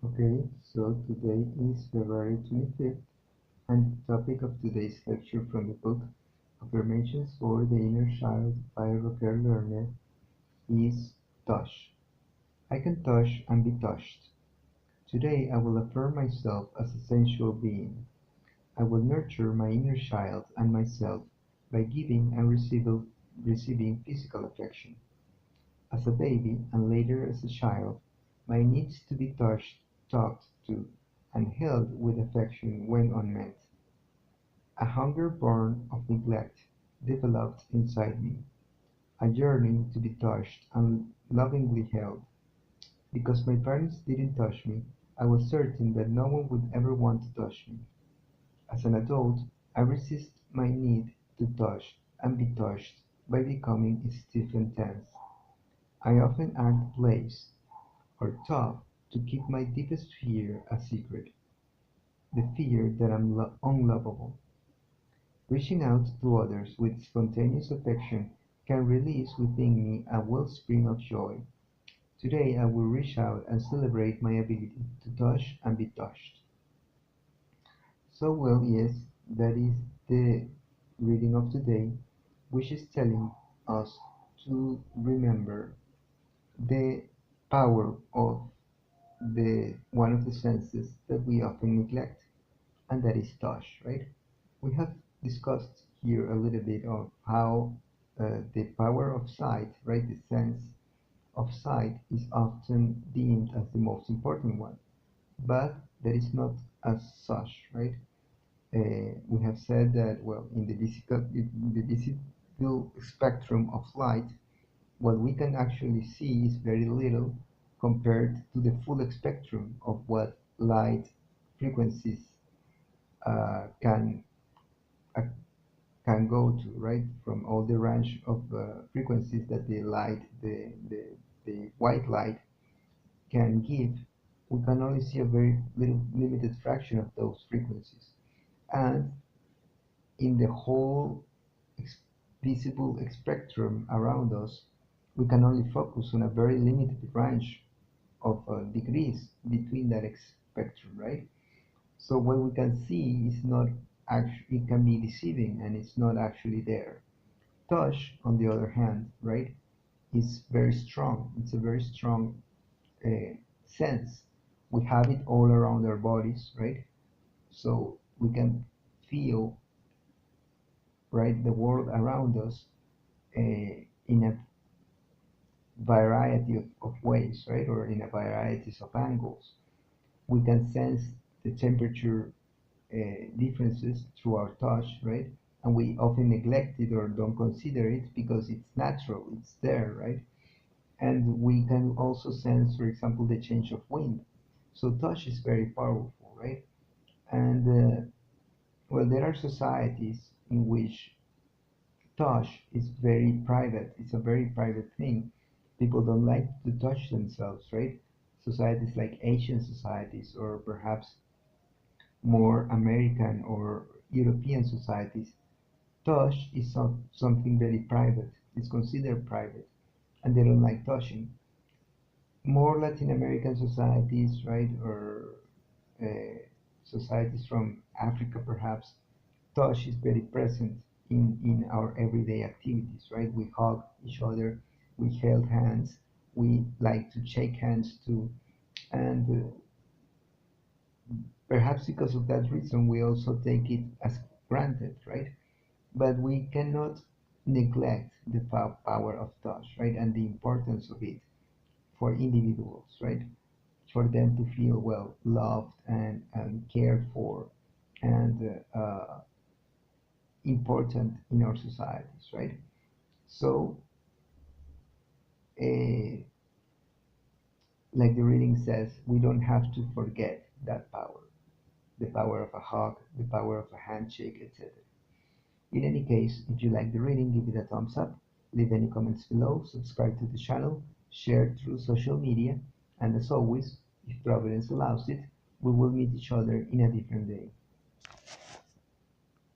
Okay, so today is February 25th, and the topic of today's lecture from the book Affirmations for the Inner Child by Roger Lerner is touch. I can touch and be touched. Today I will affirm myself as a sensual being. I will nurture my inner child and myself by giving and receiving physical affection. As a baby, and later as a child, my needs to be touched, talked to, and held with affection went unmet. A hunger born of neglect developed inside me, a yearning to be touched and lovingly held. Because my parents didn't touch me, I was certain that no one would ever want to touch me. As an adult, I resist my need to touch and be touched by becoming stiff and tense. I often act blase or tough to keep my deepest fear a secret, the fear that I'm unlovable. Reaching out to others with spontaneous affection can release within me a wellspring of joy. Today I will reach out and celebrate my ability to touch and be touched. So, well, yes, that is the reading of today, which is telling us to remember the power of the one of the senses that we often neglect, and that is touch, right? We have discussed here a little bit of how the power of sight, right, the sense of sight is often deemed as the most important one, but that is not as such, right? We have said that, well, in the visible spectrum of light, what we can actually see is very little compared to the full spectrum of what light frequencies can uh, can go to, right? From all the range of frequencies that the white light can give, we can only see a very little limited fraction of those frequencies. And in the whole visible spectrum around us, we can only focus on a very limited range of degrees between that spectrum, right? So what we can see is not actually, it can be deceiving and it's not actually there. Touch, on the other hand, right, is very strong. It's a very strong uh, sense. We have it all around our bodies, right? So we can feel, right, the world around us in a variety of ways, right, or in a varieties of angles. We can sense the temperature differences through our touch, right? And we often neglect it or don't consider it because it's natural, it's there, right? And we can also sense, for example, the change of wind. So touch is very powerful, right? And well, there are societies in which touch is very private. It's a very private thing. People don't like to touch themselves, right? Societies like Asian societies, or perhaps more American or European societies, touch is something very private. It's considered private, and they don't like touching. More Latin American societies, right, or uh, societies from Africa, perhaps, touch is very present in our everyday activities, right? We hug each other, we held hands, we like to shake hands too, and perhaps because of that reason, we also take it as granted, right? But we cannot neglect the power of touch, right? And the importance of it for individuals, right? For them to feel well loved and cared for and important in our societies, right? So, uh, like the reading says, we don't have to forget that power, the power of a hug, the power of a handshake, etc. In any case, if you like the reading, give it a thumbs up, leave any comments below, subscribe to the channel, share through social media, and as always, if Providence allows it, we will meet each other in a different day.